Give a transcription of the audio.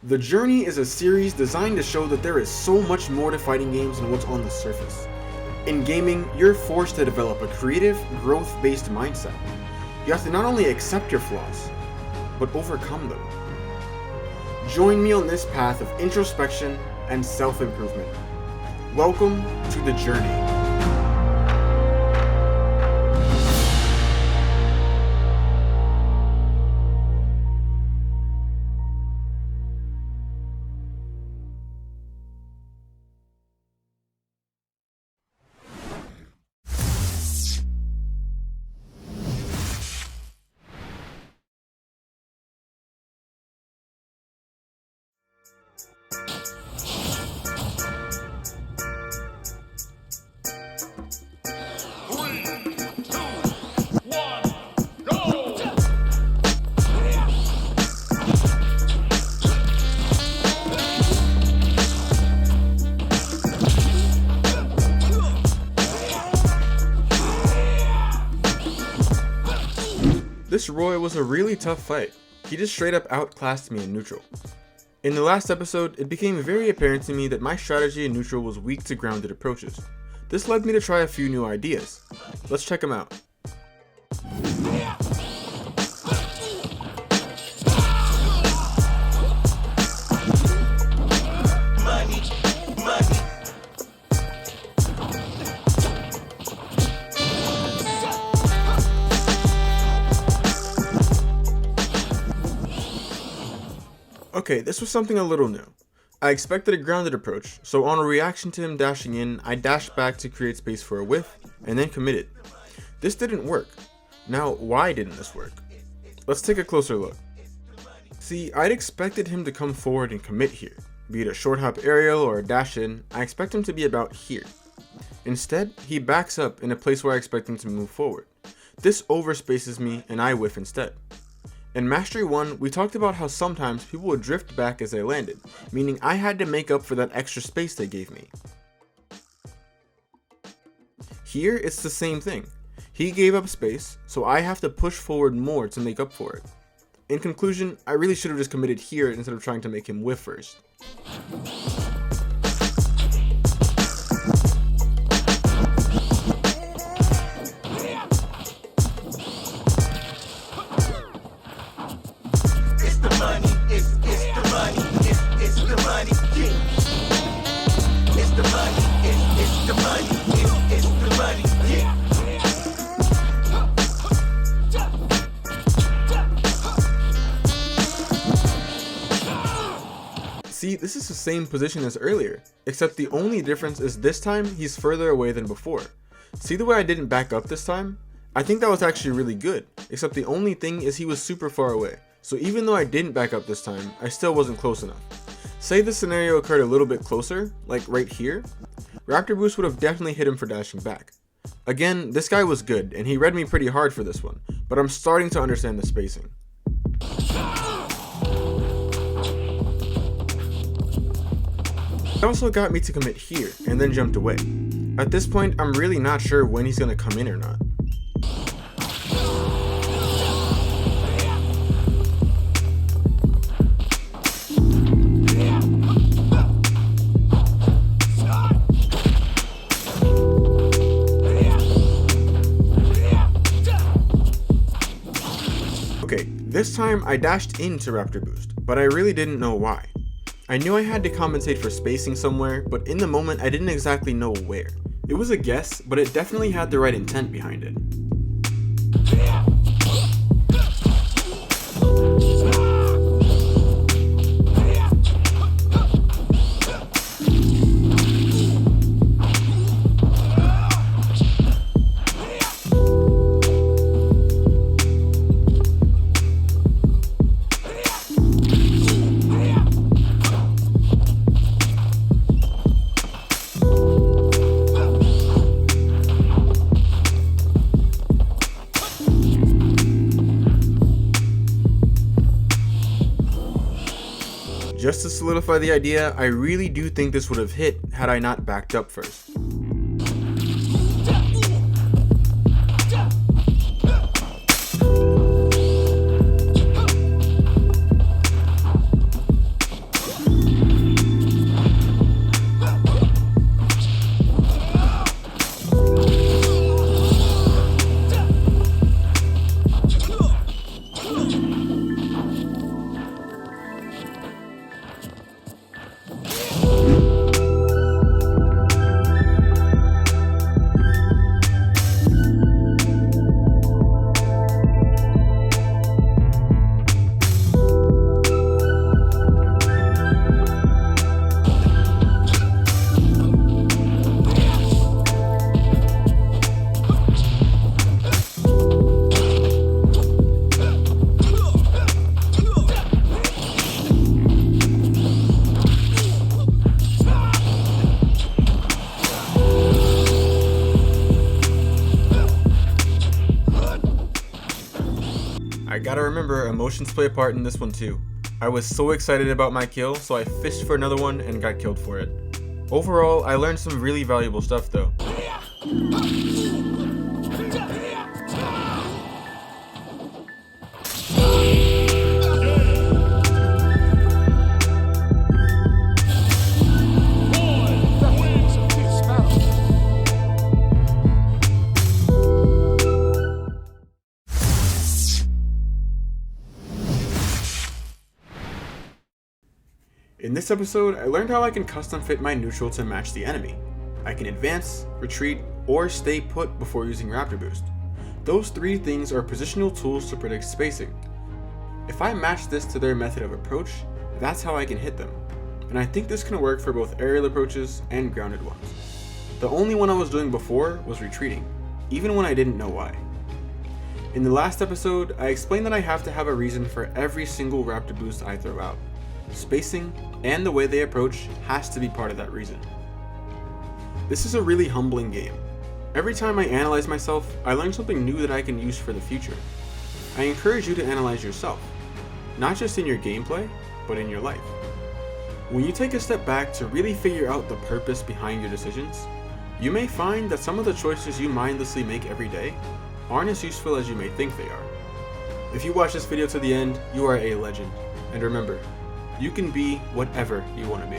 The Journey is a series designed to show that there is so much more to fighting games than what's on the surface. In gaming, you're forced to develop a creative, growth-based mindset. You have to not only accept your flaws, but overcome them. Join me on this path of introspection and self-improvement. Welcome to The Journey. This Roy was a really tough fight. He just straight up outclassed me in neutral. In the last episode, it became very apparent to me that my strategy in neutral was weak to grounded approaches. This led me to try a few new ideas. Let's check them out. Okay, this was something a little new. I expected a grounded approach, so on a reaction to him dashing in, I dashed back to create space for a whiff, and then committed. This didn't work. Now, why didn't this work? Let's take a closer look. See, I'd expected him to come forward and commit here. Be it a short hop aerial or a dash in, I expect him to be about here. Instead, he backs up in a place where I expect him to move forward. This overspaces me, and I whiff instead. In Mastery 1, we talked about how sometimes people would drift back as they landed, meaning I had to make up for that extra space they gave me. Here, it's the same thing. He gave up space, so I have to push forward more to make up for it. In conclusion, I really should have just committed here instead of trying to make him whiff first. See, this is the same position as earlier, except the only difference is this time he's further away than before. See the way I didn't back up this time? I think that was actually really good, except the only thing is he was super far away, so even though I didn't back up this time, I still wasn't close enough. Say the scenario occurred a little bit closer, like right here, Raptor Boost would have definitely hit him for dashing back. Again, this guy was good, and he read me pretty hard for this one, but I'm starting to understand the spacing. He also got me to commit here, and then jumped away. At this point, I'm really not sure when he's gonna come in or not. Okay, this time I dashed into Raptor Boost, but I really didn't know why. I knew I had to compensate for spacing somewhere, but in the moment I didn't exactly know where. It was a guess, but it definitely had the right intent behind it. Just to solidify the idea, I really do think this would have hit had I not backed up first. I gotta remember, emotions play a part in this one too. I was so excited about my kill, so I fished for another one and got killed for it. Overall, I learned some really valuable stuff though. In this episode, I learned how I can custom fit my neutral to match the enemy. I can advance, retreat, or stay put before using Raptor Boost. Those three things are positional tools to predict spacing. If I match this to their method of approach, that's how I can hit them. And I think this can work for both aerial approaches and grounded ones. The only one I was doing before was retreating, even when I didn't know why. In the last episode, I explained that I have to have a reason for every single Raptor Boost I throw out. Spacing and the way they approach has to be part of that reason. This is a really humbling game. Every time I analyze myself, I learn something new that I can use for the future. I encourage you to analyze yourself, not just in your gameplay, but in your life. When you take a step back to really figure out the purpose behind your decisions, you may find that some of the choices you mindlessly make every day aren't as useful as you may think they are. If you watch this video to the end, you are a legend. And remember, you can be whatever you want to be.